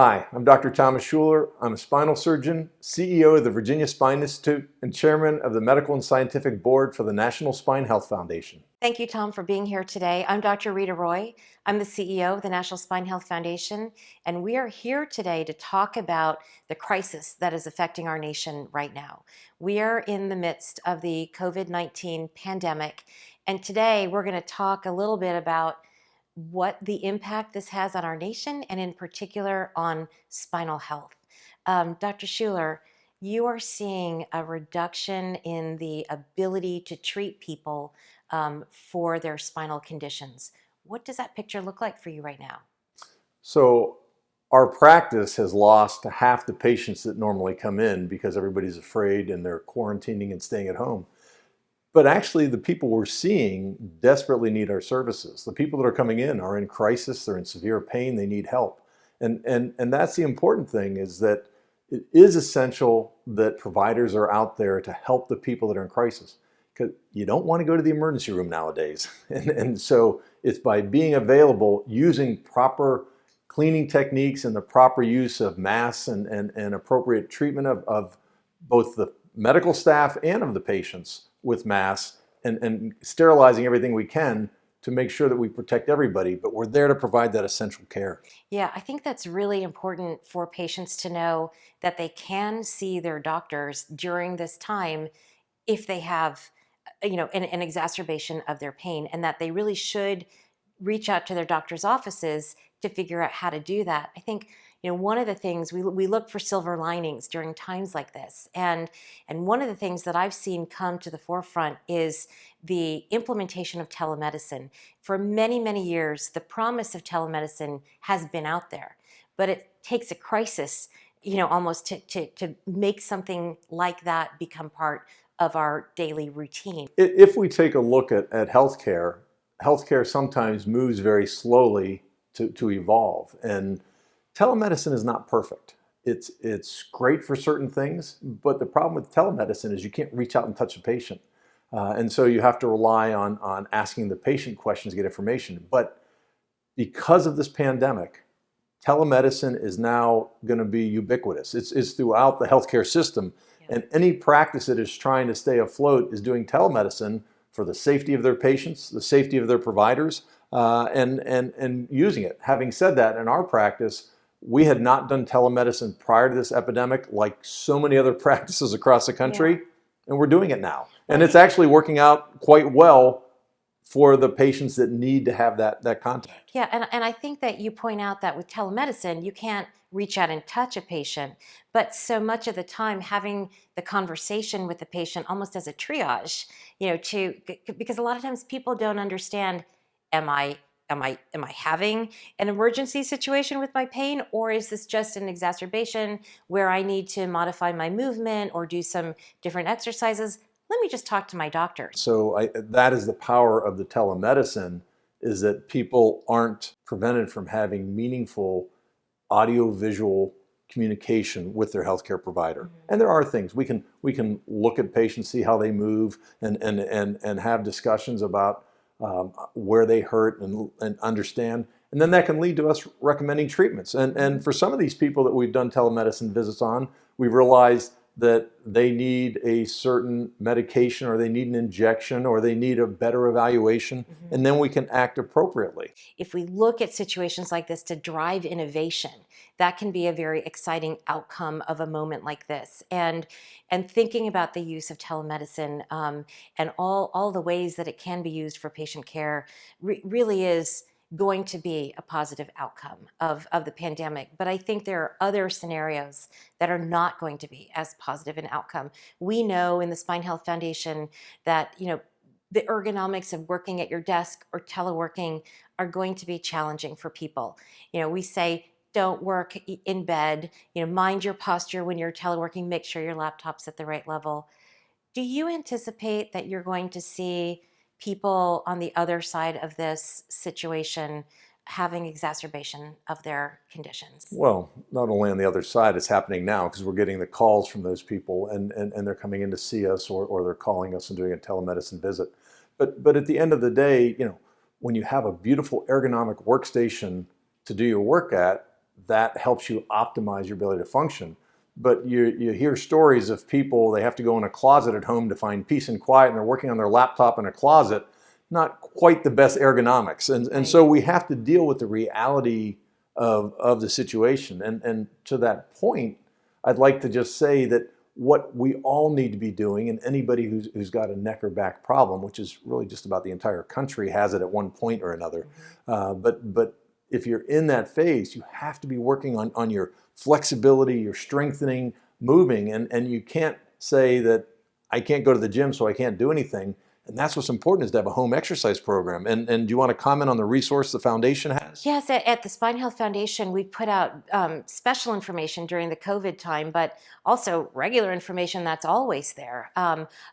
Hi, I'm Dr. Thomas Schuler. I'm a spinal surgeon, CEO of the Virginia Spine Institute, and chairman of the Medical and Scientific Board for the National Spine Health Foundation. Thank you, Tom, for being here today. I'm Dr. Rita Roy. I'm the CEO of the National Spine Health Foundation, and we are here today to talk about the crisis that is affecting our nation right now. We are in the midst of the COVID-19 pandemic, and today we're going to talk a little bit about what the impact this has on our nation and in particular on spinal health. Dr. Schuler, you are seeing a reduction in the ability to treat people for their spinal conditions. What does that picture look like for you right now? So our practice has lost half the patients that normally come in because everybody's afraid and they're quarantining and staying at home. But actually, the people we're seeing desperately need our services. The people that are coming in are in crisis, they're in severe pain, they need help. And that's the important thing, is that it is essential that providers are out there to help the people that are in crisis. Because you don't want to go to the emergency room nowadays. And so it's by being available, using proper cleaning techniques and the proper use of masks and appropriate treatment of both the medical staff and of the patients with masks and sterilizing everything we can to make sure that we protect everybody, but we're there to provide that essential care. Yeah, I think that's really important for patients to know that they can see their doctors during this time if they have, an exacerbation of their pain, and that they really should reach out to their doctor's offices to figure out how to do that. I think, one of the things we look for silver linings during times like this, and one of the things that I've seen come to the forefront is the implementation of telemedicine. For many, many years, the promise of telemedicine has been out there, but it takes a crisis, almost to make something like that become part of our daily routine. If we take a look at healthcare, healthcare sometimes moves very slowly to evolve. And telemedicine is not perfect. It's great for certain things, but the problem with telemedicine is you can't reach out and touch a patient. And so you have to rely on asking the patient questions to get information. But because of this pandemic, telemedicine is now going to be ubiquitous. It's throughout the healthcare system. Yeah. And any practice that is trying to stay afloat is doing telemedicine for the safety of their patients, the safety of their providers, and using it. Having said that, in our practice, we had not done telemedicine prior to this epidemic, like so many other practices across the country, yeah. And we're doing it now. And it's actually working out quite well for the patients that need to have that contact. Yeah, and I think that you point out that with telemedicine, you can't reach out and touch a patient, but so much of the time having the conversation with the patient almost as a triage, because a lot of times people don't understand, am I having an emergency situation with my pain, or is this just an exacerbation where I need to modify my movement or do some different exercises? Let me just talk to my doctor. So that is the power of the telemedicine, is that people aren't prevented from having meaningful audio-visual communication with their healthcare provider. Mm-hmm. And there are things we can look at patients, see how they move, and have discussions about where they hurt and understand. And then that can lead to us recommending treatments. And for some of these people that we've done telemedicine visits on, we've realized that they need a certain medication, or they need an injection, or they need a better evaluation, mm-hmm. And then we can act appropriately. If we look at situations like this to drive innovation, that can be a very exciting outcome of a moment like this. And thinking about the use of telemedicine and all the ways that it can be used for patient care really is going to be a positive outcome of the pandemic. But I think there are other scenarios that are not going to be as positive an outcome. We know in the Spine Health Foundation that, the ergonomics of working at your desk or teleworking are going to be challenging for people. We say, don't work in bed, mind your posture when you're teleworking, make sure your laptop's at the right level. Do you anticipate that you're going to see people on the other side of this situation having exacerbation of their conditions? Well, not only on the other side, it's happening now, because we're getting the calls from those people, and they're coming in to see us, or they're calling us and doing a telemedicine visit. But at the end of the day, when you have a beautiful ergonomic workstation to do your work at, that helps you optimize your ability to function. But you hear stories of people, they have to go in a closet at home to find peace and quiet, and they're working on their laptop in a closet. Not quite the best ergonomics. And so we have to deal with the reality of the situation. And to that point, I'd like to just say that what we all need to be doing, and anybody who's got a neck or back problem, which is really just about the entire country has it at one point or another, but if you're in that phase, you have to be working on your flexibility, your strengthening, moving, and you can't say that I can't go to the gym so I can't do anything. And that's what's important, is to have a home exercise program. And do you want to comment on the resource the foundation has? Yes, at the Spine Health Foundation, we put out special information during the COVID time, but also regular information that's always there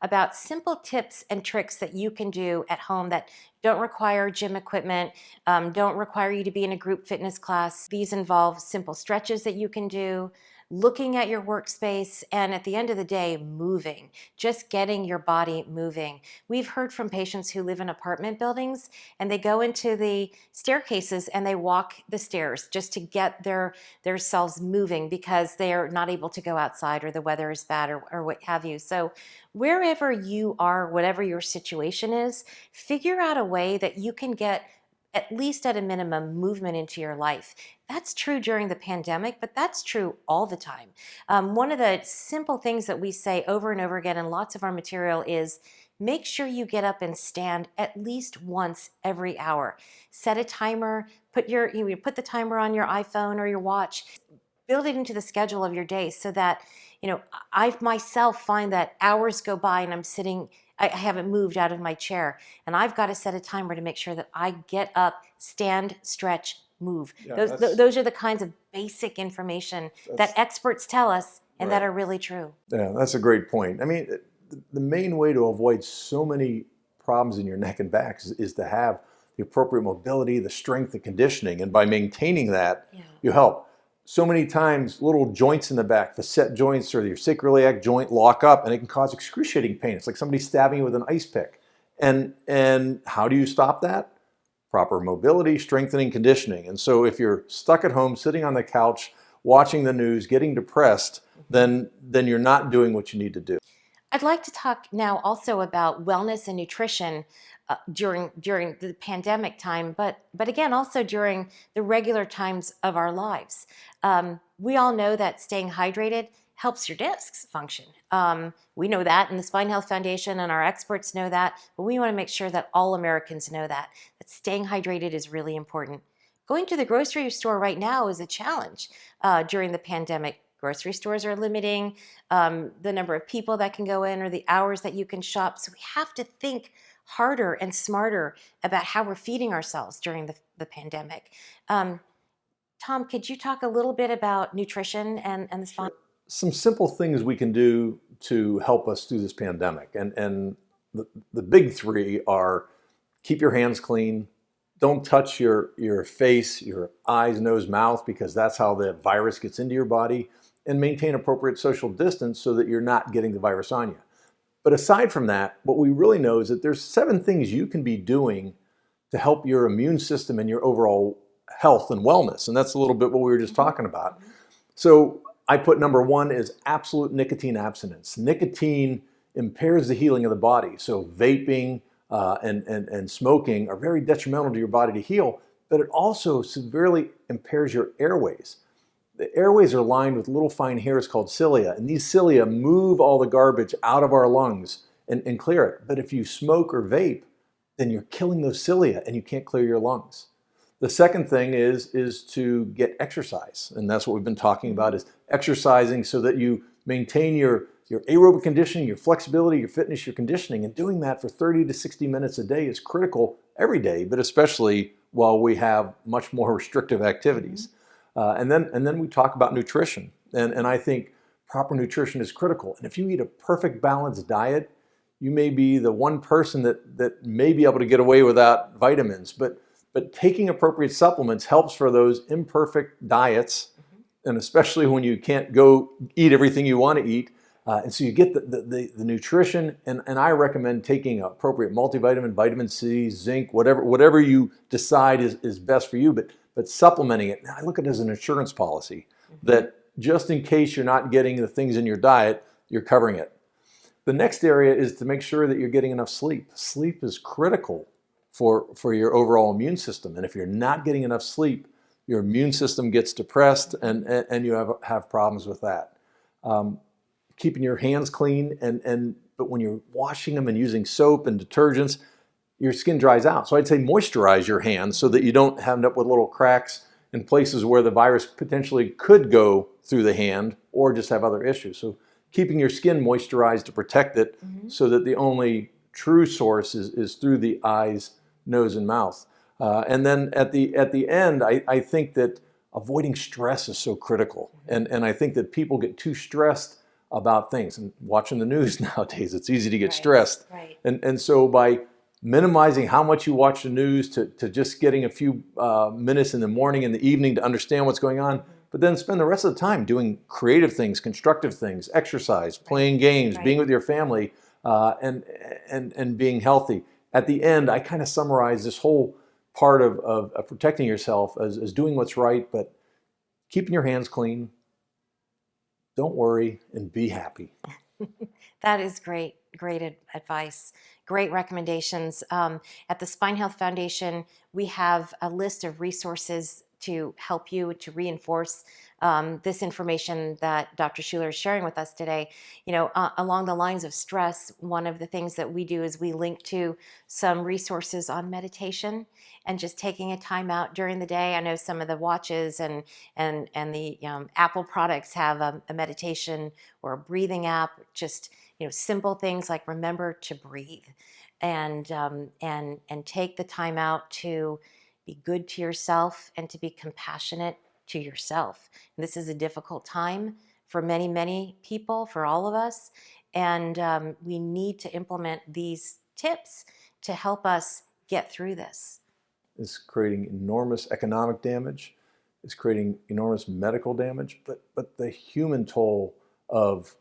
about simple tips and tricks that you can do at home that don't require gym equipment, don't require you to be in a group fitness class. These involve simple stretches that you can do, looking at your workspace, and at the end of the day, moving, just getting your body moving. We've heard from patients who live in apartment buildings and they go into the staircases and they walk the stairs just to get their selves moving because they're not able to go outside or the weather is bad or what have you. So wherever you are, whatever your situation is, figure out a way that you can get at least at a minimum movement into your life. That's true during the pandemic, but that's true all the time. One of the simple things that we say over and over again in lots of our material is make sure you get up and stand at least once every hour. Set a timer, put the timer on your iPhone or your watch, build it into the schedule of your day so that, I myself find that hours go by and I haven't moved out of my chair, and I've got to set a timer to make sure that I get up, stand, stretch, move. Yeah, those are the kinds of basic information that experts tell us and that Right. are really true. Yeah, that's a great point. I mean, the main way to avoid so many problems in your neck and back is to have the appropriate mobility, the strength, the conditioning, and by maintaining that, you help. So many times, little joints in the back, facet joints or your sacroiliac joint lock up, and it can cause excruciating pain. It's like somebody stabbing you with an ice pick. And how do you stop that? Proper mobility, strengthening, conditioning. And so if you're stuck at home, sitting on the couch, watching the news, getting depressed, then you're not doing what you need to do. I'd like to talk now also about wellness and nutrition during the pandemic time, but again also during the regular times of our lives. We all know that staying hydrated helps your discs function. We know that in the Spine Health Foundation, and our experts know that, but we want to make sure that all Americans know that staying hydrated is really important. Going to the grocery store right now is a challenge during the pandemic. Grocery stores are limiting the number of people that can go in or the hours that you can shop. So we have to think harder and smarter about how we're feeding ourselves during the pandemic. Tom, could you talk a little bit about nutrition and the spine? Sure. Some simple things we can do to help us through this pandemic. And the big three are keep your hands clean. Don't touch your face, your eyes, nose, mouth, because that's how the virus gets into your body. And maintain appropriate social distance so that you're not getting the virus on you. But aside from that, what we really know is that there's 7 things you can be doing to help your immune system and your overall health and wellness. And that's a little bit what we were just talking about. So I put number 1 is absolute nicotine abstinence. Nicotine impairs the healing of the body. So vaping and smoking are very detrimental to your body to heal, but it also severely impairs your airways. The airways are lined with little fine hairs called cilia, and these cilia move all the garbage out of our lungs and clear it. But if you smoke or vape, then you're killing those cilia and you can't clear your lungs. The second thing is to get exercise, and that's what we've been talking about, is exercising so that you maintain your aerobic conditioning, your flexibility, your fitness, your conditioning, and doing that for 30 to 60 minutes a day is critical every day, but especially while we have much more restrictive activities. And then we talk about nutrition, and I think proper nutrition is critical. And if you eat a perfect balanced diet, you may be the one person that may be able to get away without vitamins, but taking appropriate supplements helps for those imperfect diets, and especially when you can't go eat everything you want to eat. And so you get the nutrition, and I recommend taking appropriate multivitamin, vitamin C, zinc, whatever you decide is best for you, but but supplementing it. Now, I look at it as an insurance policy that just in case you're not getting the things in your diet, you're covering it. The next area is to make sure that you're getting enough sleep. Sleep is critical for your overall immune system. And if you're not getting enough sleep, your immune system gets depressed and you have problems with that. Keeping your hands clean, but when you're washing them and using soap and detergents, your skin dries out. So I'd say moisturize your hands so that you don't end up with little cracks in places where the virus potentially could go through the hand or just have other issues. So keeping your skin moisturized to protect it so that the only true source is through the eyes, nose, and mouth. And then at the end, I think that avoiding stress is so critical. And I think that people get too stressed about things. And watching the news nowadays, it's easy to get stressed. Right. And so by minimizing how much you watch the news to just getting a few minutes in the morning and the evening to understand what's going on, but then spend the rest of the time doing creative things, constructive things, exercise, playing games, being with your family, and being healthy. At the end, I kind of summarize this whole part of protecting yourself as doing what's right, but keeping your hands clean, don't worry, and be happy. That is great advice, great recommendations. At the Spine Health Foundation, we have a list of resources to help you to reinforce this information that Dr. Schuler is sharing with us today. Along the lines of stress, one of the things that we do is we link to some resources on meditation and just taking a time out during the day. I know some of the watches and the Apple products have a meditation or a breathing app. Just simple things like remember to breathe, and take the time out to be good to yourself and to be compassionate to yourself. And this is a difficult time for many, many people, for all of us, and we need to implement these tips to help us get through this. It's creating enormous economic damage. It's creating enormous medical damage, but the human toll of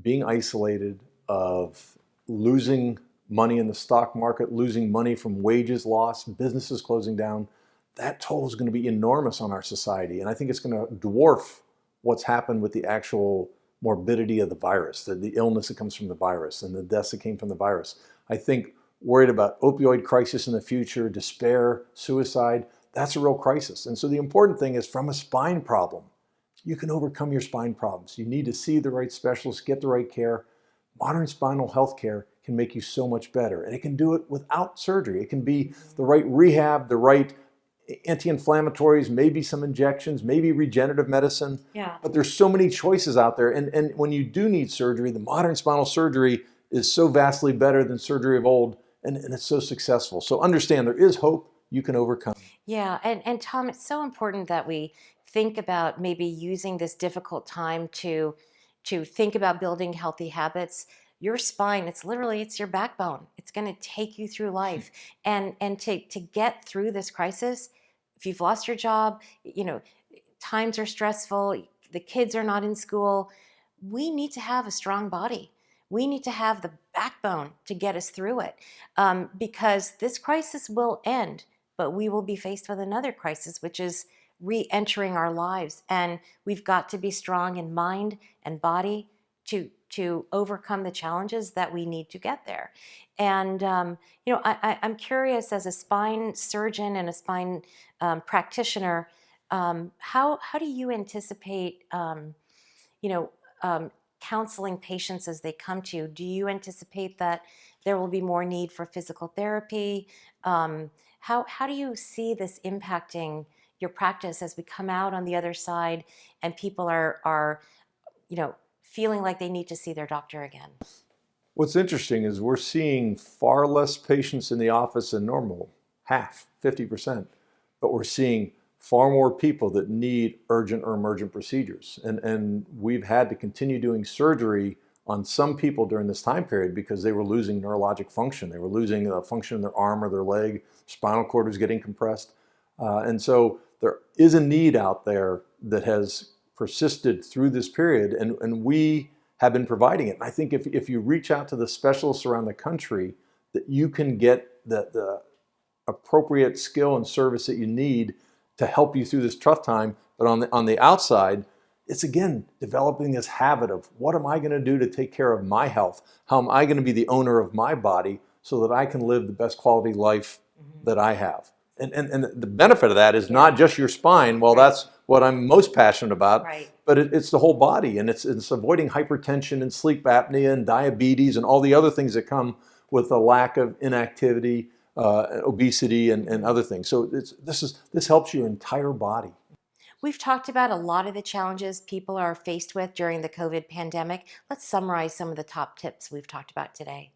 being isolated, of losing money in the stock market, losing money from wages lost, businesses closing down, that toll is going to be enormous on our society. And I think it's going to dwarf what's happened with the actual morbidity of the virus, the illness that comes from the virus and the deaths that came from the virus. I think worried about opioid crisis in the future, despair, suicide, that's a real crisis. And so the important thing is from a spine problem, you can overcome your spine problems. You need to see the right specialist, get the right care. Modern spinal health care can make you so much better. And it can do it without surgery. It can be the right rehab, the right anti-inflammatories, maybe some injections, maybe regenerative medicine. Yeah. But there's so many choices out there. And when you do need surgery, the modern spinal surgery is so vastly better than surgery of old, and it's so successful. So understand there is hope. You can overcome. Yeah, and Tom, it's so important that we think about maybe using this difficult time to think about building healthy habits. Your spine, it's your backbone. It's going to take you through life, and to get through this crisis. If you've lost your job, times are stressful. The kids are not in school. We need to have a strong body. We need to have the backbone to get us through it, because this crisis will end, but we will be faced with another crisis, which is re-entering our lives. And we've got to be strong in mind and body to overcome the challenges that we need to get there. And, I'm curious, as a spine surgeon and a spine practitioner, how do you anticipate, counseling patients as they come to you? Do you anticipate that there will be more need for physical therapy? How do you see this impacting your practice as we come out on the other side and people are feeling like they need to see their doctor again? What's interesting is we're seeing far less patients in the office than normal, half, 50%, but we're seeing far more people that need urgent or emergent procedures. And we've had to continue doing surgery on some people during this time period because they were losing neurologic function. They were losing a function in their arm or their leg. Spinal cord was getting compressed. And so there is a need out there that has persisted through this period, and we have been providing it. And I think if you reach out to the specialists around the country, that you can get the appropriate skill and service that you need to help you through this tough time. But on the outside, it's again developing this habit of what am I going to do to take care of my health? How am I going to be the owner of my body so that I can live the best quality life that I have? And the benefit of that is not just your spine. Well, that's what I'm most passionate about. But it's the whole body, and it's avoiding hypertension and sleep apnea and diabetes and all the other things that come with a lack of inactivity, obesity, and other things. So this helps your entire body. We've talked about a lot of the challenges people are faced with during the COVID pandemic. Let's summarize some of the top tips we've talked about today.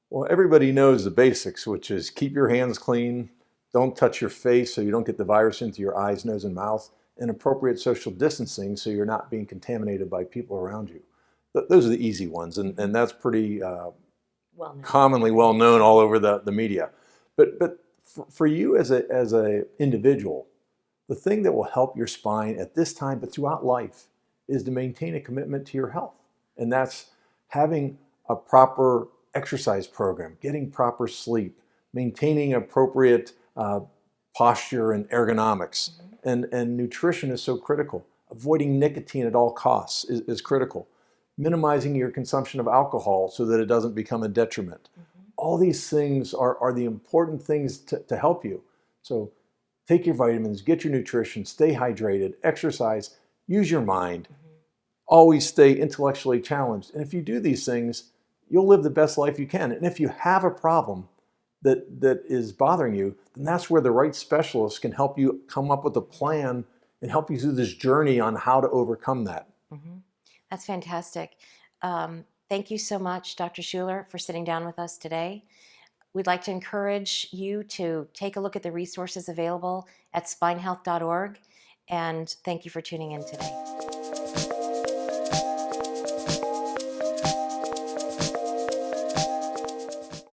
Well, everybody knows the basics, which is keep your hands clean, don't touch your face so you don't get the virus into your eyes, nose, and mouth, and appropriate social distancing so you're not being contaminated by people around you. Those are the easy ones, and that's pretty commonly well known all over the media. But for you as a individual, the thing that will help your spine at this time, but throughout life, is to maintain a commitment to your health. And that's having a proper exercise program, getting proper sleep, maintaining appropriate posture and ergonomics. And nutrition is so critical. Avoiding nicotine at all costs is critical. Minimizing your consumption of alcohol so that it doesn't become a detriment. All these things are the important things to help you. So take your vitamins, get your nutrition, stay hydrated, exercise, use your mind, always stay intellectually challenged. And if you do these things, you'll live the best life you can. And if you have a problem that is bothering you, then that's where the right specialist can help you come up with a plan and help you through this journey on how to overcome that. That's fantastic. Thank you so much, Dr. Schuler, for sitting down with us today. We'd like to encourage you to take a look at the resources available at spinehealth.org, and thank you for tuning in today.